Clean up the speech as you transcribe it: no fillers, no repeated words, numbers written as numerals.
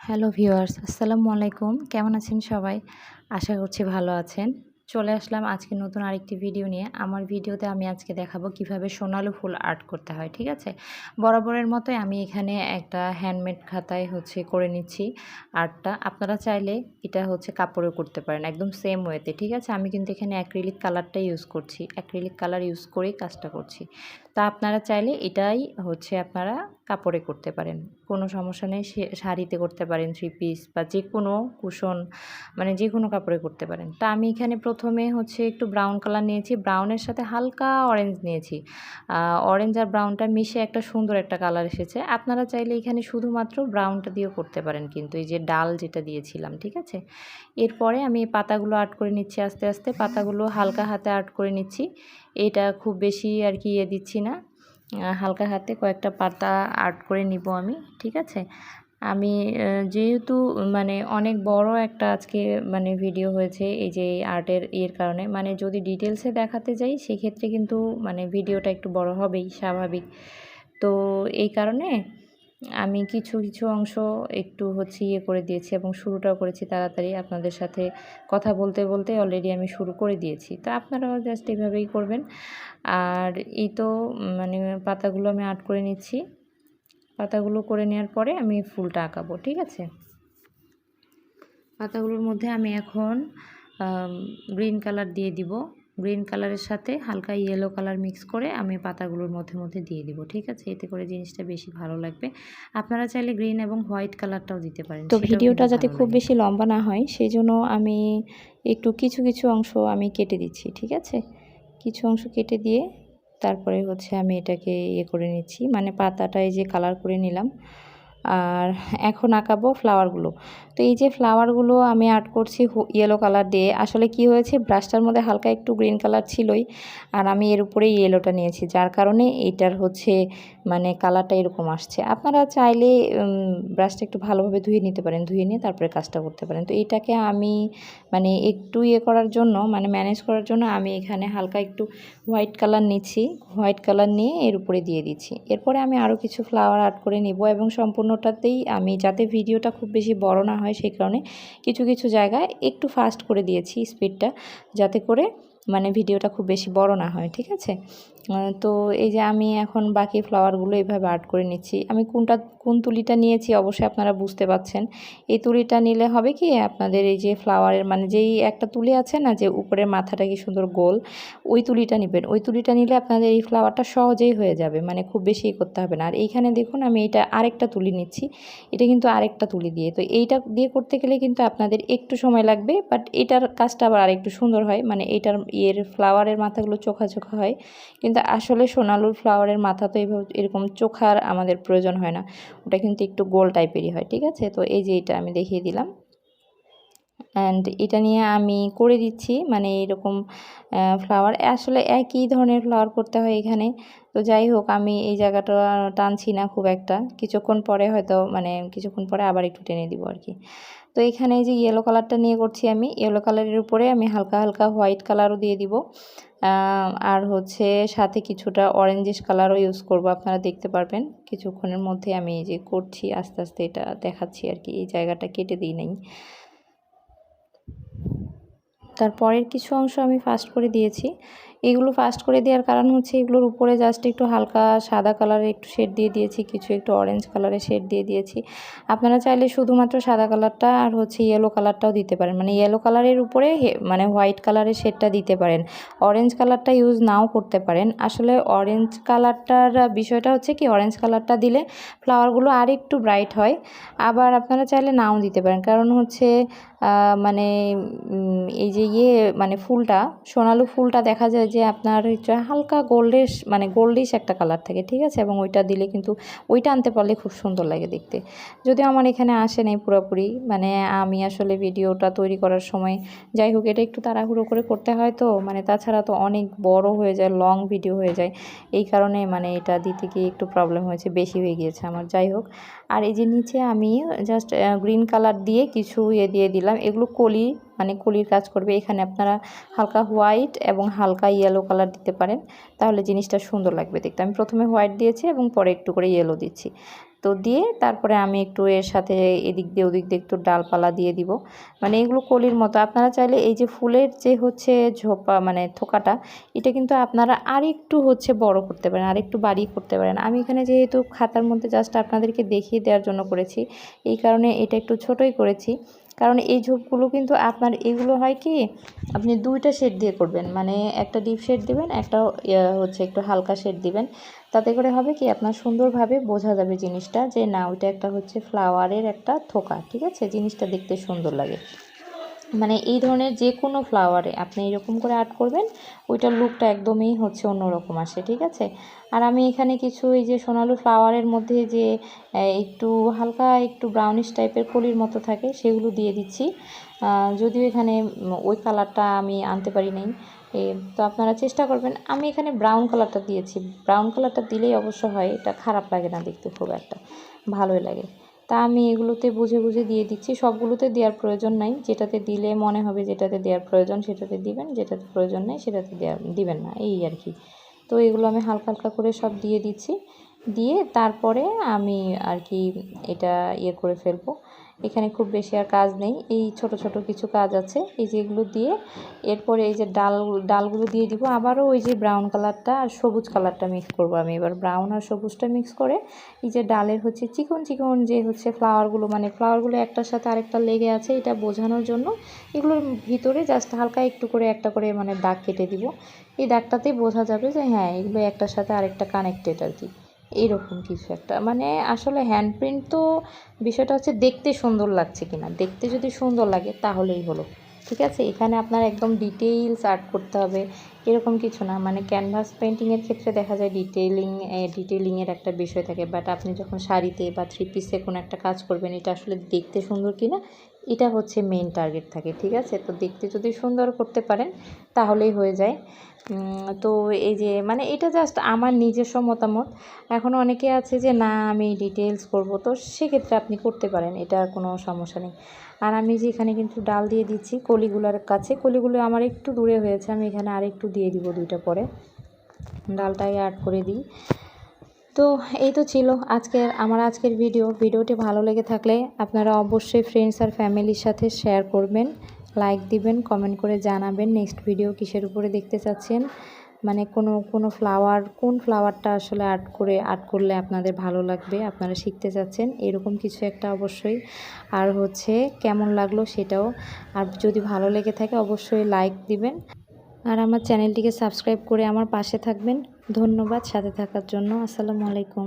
Hello viewers, আসসালামু আলাইকুম। কেমন আছেন সবাই? আশা করছি ভালো আছেন। চলে আসলাম আজকে নতুন আরেকটি ভিডিও নিয়ে। আমার ভিডিওতে আমি আজকে দেখাবো কিভাবে সোনালী ফুল আর্ট করতে হয়, ঠিক আছে? বরাবরের মতোই আমি এখানে একটা হ্যান্ডমেড খাতায় করে নিচ্ছি আর্টটা। আপনারা চাইলে এটা কাপড়েও করতে পারেন, একদম সেম ওয়েতে, ঠিক আছে? আমি কিন্তু এখানে অ্যাক্রিলিক কালারটা ইউজ করছি। অ্যাক্রিলিক কালার ইউজ করেই কাজটা করছি। তা আপনারা চাইলে এটাই আপনারা কাপড়ে করতে পারেন, কোনো সমস্যা নেই। শাড়িতে করতে পারেন, থ্রি পিস বা যে কোনো কুশন, মানে যে কোনো কাপড়ে করতে পারেন। তা আমি এখানে প্রথমে একটু ব্রাউন কালার নিয়েছি, ব্রাউনের সাথে হালকা অরেঞ্জ নিয়েছি। অরেঞ্জ আর ব্রাউনটা মিশে একটা সুন্দর একটা কালার এসেছে। আপনারা চাইলে এখানে শুধুমাত্র ব্রাউনটা দিয়েও করতে পারেন, কিন্তু এই যে ডাল যেটা দিয়েছিলাম, ঠিক আছে? এরপরে আমি এই পাতাগুলো আর্ট করে নিচ্ছি আস্তে আস্তে। পাতাগুলো হালকা হাতে আর্ট করে নিচ্ছি। এটা খুব বেশি আর কি দিচ্ছি না, হালকা হাতে কয়েকটা পাতা আর্ট করে নিব আমি, ঠিক আছে? আমি যেহেতু মানে অনেক বড় একটা আজকে ভিডিও হয়েছে এই যে আর্টের কারণে, যদি ডিটেলসে দেখাতে যাই সেক্ষেত্রে কিন্তু ভিডিওটা একটু বড় হবেই, স্বাভাবিক। তো এই কারণে আমি কিছু কিছু অংশ একটু করে দিয়েছি এবং শুরুটাও করেছি তাড়াতাড়ি। আপনাদের সাথে কথা বলতে বলতে অলরেডি আমি শুরু করে দিয়েছি। তো আপনারাও জাস্ট এইভাবেই করবেন। আর এই তো পাতাগুলো আমি আর্ট করে নিচ্ছি। পাতাগুলো করে নেওয়ার পরে আমি ফুলটা আঁকাবো, ঠিক আছে? পাতাগুলোর মধ্যে আমি এখন গ্রিন কালার দিয়ে দিব। গ্রিন কালারের সাথে হালকা ইয়েলো কালার মিক্স করে আমি পাতাগুলোর মধ্যে মধ্যে দিয়ে দিব, ঠিক আছে? এতে করে জিনিসটা বেশি ভালো লাগবে। আপনারা চাইলে গ্রিন এবং হোয়াইট কালারটাও দিতে পারেন। তো ভিডিওটা যাতে খুব বেশি লম্বা না হয় সেই জন্য আমি একটু কিছু কিছু অংশ আমি কেটে দিচ্ছি, ঠিক আছে? কিছু অংশ কেটে দিয়ে তারপরে আমি এটাকে করে নিচ্ছি, পাতাটা এই যে কালার করে নিলাম। আর এখন আঁকাবো ফ্লাওয়ারগুলো। তো এই যে ফ্লাওয়ারগুলো আমি আর্ট করছি ইয়েলো কালার দিয়ে। আসলে কি হয়েছে, ব্রাশটার মধ্যে হালকা একটু গ্রিন কালার ছিলই, আর আমি এর উপরে ইয়েলোটা নিয়েছি, যার কারণে এইটার কালারটা এরকম আসছে। আপনারা চাইলে ব্রাশটা একটু ভালোভাবে ধুয়ে নিতে পারেন, ধুয়ে নিয়ে তারপরে কাজটা করতে পারেন। তো এটাকে আমি একটু করার জন্য, ম্যানেজ করার জন্য আমি এখানে হালকা একটু হোয়াইট কালার নিচ্ছি। হোয়াইট কালার নিয়ে এর উপরে দিয়ে দিচ্ছি। এরপরে আমি আরও কিছু ফ্লাওয়ার আর্ট করে নিব এবং সম্পূর্ণটাতেই আমি, যাতে ভিডিওটা খুব বেশি বড় না হয় সেই কারণে কিছু কিছু জায়গায় একটু ফাস্ট করে দিয়েছি স্পিডটা, যাতে করে ভিডিওটা খুব বেশি বড় না হয়, ঠিক আছে? তো এই যে আমি এখন বাকি ফ্লাওয়ারগুলো এইভাবে আর্ট করে নিচ্ছি। আমি কোন তুলিটা নিয়েছি অবশ্যই আপনারা বুঝতে পারছেন। এই তুলিটা নিলে হবে কি, আপনাদের এই যে ফ্লাওয়ারের যেই একটা তুলি আছে না, যে উপরের মাথাটা কি সুন্দর গোল, ওই তুলিটা নেবেন। ওই তুলিটা নিলে আপনাদের এই ফ্লাওয়ারটা সহজেই হয়ে যাবে, খুব বেশি করতে হবে না। আর এইখানে দেখুন আমি এটা আরেকটা তুলি নিচ্ছি, এটা কিন্তু আরেকটা তুলি দিয়ে। তো এইটা দিয়ে করতে গেলে কিন্তু আপনাদের একটু সময় লাগবে, বাট এটার কাজটা আবার আরেকটু সুন্দর হয়। এইটার ফ্লাওয়ারের মাথাগুলো চোখা চোখা হয়, কিন্তু আসলে সোনালুর ফ্লাওয়ারের মাথা তো এরকম চোখার আমাদের প্রয়োজন হয় না, ওটা কিন্তু একটু গোল টাইপেরই হয়, ঠিক আছে? তো এই যে এটা আমি দেখিয়ে দিলাম, অ্যান্ড এটা নিয়ে আমি করে দিচ্ছি এরকম ফ্লাওয়ার। আসলে একই ধরনের ফ্লাওয়ার করতে হয় এখানে। তো যাই হোক, আমি এই জায়গাটা টানছি না খুব একটা, কিছুক্ষণ পরে হয়তো কিছুক্ষণ পরে আবার একটু টেনে দিব আর কি। তো এখানে এই যে ইয়েলো কালারটা নিয়ে করছি আমি, ইয়েলো কালারের উপরে আমি হালকা হালকা হোয়াইট কালারও দিয়ে দিব, আর সাথে কিছুটা অরেঞ্জিশ কালারও ইউজ করব। আপনারা দেখতে পারবেন কিছুক্ষণের মধ্যে। আমি এই যে করছি আস্তে আস্তে, এটা দেখাচ্ছি আর কি। এই জায়গাটা কেটে দিই নাই। তারপরের কিছু অংশ আমি ফাস্ট করে দিয়েছি। এগুলো ফাস্ট করে দেওয়ার কারণ এগুলোর উপরে জাস্ট একটু হালকা সাদা কালারের একটু শেড দিয়ে দিয়েছি, কিছু একটু অরেঞ্জ কালারের শেড দিয়ে দিয়েছি। আপনারা চাইলে শুধুমাত্র সাদা কালারটা আর ইয়েলো কালারটাও দিতে পারেন, ইয়েলো কালারের উপরে হোয়াইট কালারের শেডটা দিতে পারেন। অরেঞ্জ কালারটা ইউজ নাও করতে পারেন। আসলে অরেঞ্জ কালারটার বিষয়টা কি, অরেঞ্জ কালারটা দিলে ফ্লাওয়ারগুলো আর একটু ব্রাইট হয়। আবার আপনারা চাইলে নাও দিতে পারেন, কারণ এই যে ফুলটা, সোনালু ফুলটা দেখা যায় যে আপনার হালকা গোল্ডিশ একটা কালার থাকে, ঠিক আছে? এবং ওইটা দিলে কিন্তু, ওইটা আনতে পারলে খুব সুন্দর লাগে দেখতে। যদিও আমার এখানে আসে নাই পুরোপুরি, আমি আসলে ভিডিওটা তৈরি করার সময়, যাই হোক, এটা একটু তাড়াহুড়ো করে করতে হয়। তো তাছাড়া তো অনেক বড় হয়ে যায়, লং ভিডিও হয়ে যায়, এই কারণে এটা দিতে গিয়ে একটু প্রবলেম হয়েছে, বেশি হয়ে গিয়েছে আমার। যাই হোক, আর এই যে নিচে আমি জাস্ট গ্রিন কালার দিয়ে কিছু দিয়ে দিলাম। দিলাম। এগুলো কলি, মানে কলির কাজ করবে। এখানে আপনারা হালকা হোয়াইট এবং হালকা ইয়েলো কালার দিতে পারেন, তাহলে জিনিসটা সুন্দর লাগবে দেখতে। আমি প্রথমে হোয়াইট দিয়েছি এবং পরে একটু করে ইয়েলো দিচ্ছি। তো দিয়ে তারপরে আমি একটু এর সাথে এদিক দিয়ে ওদিক দিয়ে একটু ডালপালা দিয়ে দিব। মানে এগুলো কলির মতো। আপনারা চাইলে এই যে ফুলের যে হচ্ছে ঝোপা মানে থোকাটা, এটা কিন্তু আপনারা আরেকটু হচ্ছে বড় করতে পারেন, আরেকটু বাড়িয়ে করতে পারেন। আমি এখানে যেহেতু খাতার মধ্যে জাস্ট আপনাদেরকে দেখিয়ে দেওয়ার জন্য করেছি, এই কারণে এটা একটু ছোটই করেছি। কারণ এই ঝোপগুলো কিন্তু আপনার এগুলো হয় কি, আপনি দুইটা শেড দিয়ে করবেন, মানে একটা ডিপ শেড দিবেন, একটা হচ্ছে একটু হালকা শেড দিবেন। তাতে করে হবে কি, আপনার সুন্দরভাবে বোঝা যাবে জিনিসটা যে না, ওইটা একটা হচ্ছে ফ্লাওয়ারের একটা থোকা, ঠিক আছে? জিনিসটা দেখতে সুন্দর লাগে। মানে এই ধরনের যে কোনো ফ্লাওয়ারে আপনি এরকম করে আর্ট করবেন, ওইটার লুকটা একদমই হচ্ছে অন্যরকম আসে, ঠিক আছে? আর আমি এখানে কিছু এই যে সোনালু ফ্লাওয়ারের মধ্যে যে একটু হালকা একটু ব্রাউনিশ টাইপের কলির মতো থাকে, সেগুলো দিয়ে দিচ্ছি। যদিও এখানে ওই কালারটা আমি আনতে পারি নাই, তো আপনারা চেষ্টা করবেন। আমি এখানে ব্রাউন কালারটা দিয়েছি। ব্রাউন কালারটা দিলেই অবশ্য হয়, এটা খারাপ লাগে না দেখতে, খুব একটা ভালোই লাগে। তা আমি এগুলোতে বুঝে বুঝে দিয়ে দিচ্ছি। সবগুলোতে দেওয়ার প্রয়োজন নাই, যেটাতে দিলে মনে হবে যেটাতে দেওয়ার প্রয়োজন সেটাতে দিবেন, যেটাতে প্রয়োজন নেই সেটাতে দিবেন না, এই আর কি। তো এগুলো আমি হালকা হালকা করে সব দিয়ে দিচ্ছি। দিয়ে তারপরে আমি আর কি এটা ইয়ে করে ফেলবো। এখানে খুব বেশি আর কাজ নেই, এই ছোট ছোট কিছু কাজ আছে, এই যেগুলো দিয়ে এরপরে এই যে ডালগুলো দিয়ে দিব। আবারও ওই যে ব্রাউন কালারটা আর সবুজ কালারটা মিক্স করব আমি এবার। ব্রাউন আর সবুজটা মিক্স করে এই যে ডালের হচ্ছে চিকন চিকন যে হচ্ছে ফ্লাওয়ারগুলো, মানে ফ্লাওয়ারগুলো একটার সাথে আরেকটা লেগে আছে, এটা বোঝানোর জন্য এগুলোর ভিতরে জাস্ট হালকা একটু করে একটা করে মানে দাগ কেটে দিব। এই দাগটাতেই বোঝা যাবে যে হ্যাঁ, এগুলো একটার সাথে আরেকটা কানেক্টেড আর কি, এইরকম কিছু একটা। মানে আসলে হ্যান্ড প্রিন্ট তো বিষয়টা হচ্ছে দেখতে সুন্দর লাগছে কিনা, দেখতে যদি সুন্দর লাগে তাহলেই হলো, ঠিক আছে? এখানে আপনার একদম ডিটেইলস আর্ট করতে হবে এরকম কিছু না। মানে ক্যানভাস পেন্টিংয়ের ক্ষেত্রে দেখা যায় ডিটেইলিংয়ের একটা বিষয় থাকে, বাট আপনি যখন শাড়িতে বা 3 পিসে কোনো একটা কাজ করবেন, এটা আসলে দেখতে সুন্দর কিনা, এটা হচ্ছে মেইন টার্গেট থাকে, ঠিক আছে? তো দেখতে যদি সুন্দর করতে পারেন তাহলেই হয়ে যায়। তো এই যে মানে এটা জাস্ট আমার নিজস্ব মতামত। এখন অনেকে আছে যে না আমি ডিটেইলস করব, তো সেক্ষেত্রে আপনি করতে পারেন, এটা কোনো সমস্যা নেই। আর আমি যে এখানে কিন্তু ডাল দিয়ে দিচ্ছি কলিগুলোর কাছে, কলিগুলো আমার একটু দূরে হয়েছে, আমি এখানে আর একটু দিয়ে দিব, দুইটা পরে ডালটাই অ্যাড করে দিই। তো এই তো ছিল আজকের ভিডিওটি ভালো লেগে থাকলে আপনারা অবশ্যই ফ্রেন্ডস আর ফ্যামিলির সাথে শেয়ার করবেন, লাইক দিবেন, কমেন্ট করে জানাবেন নেক্সট ভিডিও কিসের উপরে দেখতে চাচ্ছেন। মানে কোন ফ্লাওয়ারটা আসলে আর্ট করলে আপনাদের ভালো লাগবে, আপনারা শিখতে চাচ্ছেন এরকম কিছু একটা অবশ্যই। আর হচ্ছে কেমন লাগলো সেটাও, আর যদি ভালো লেগে থাকে অবশ্যই লাইক দিবেন। আর আমার চ্যানেলটিকে সাবস্ক্রাইব করে আমার পাশে থাকবেন। ধন্যবাদ সাথে থাকার জন্য। আসসালামু আলাইকুম।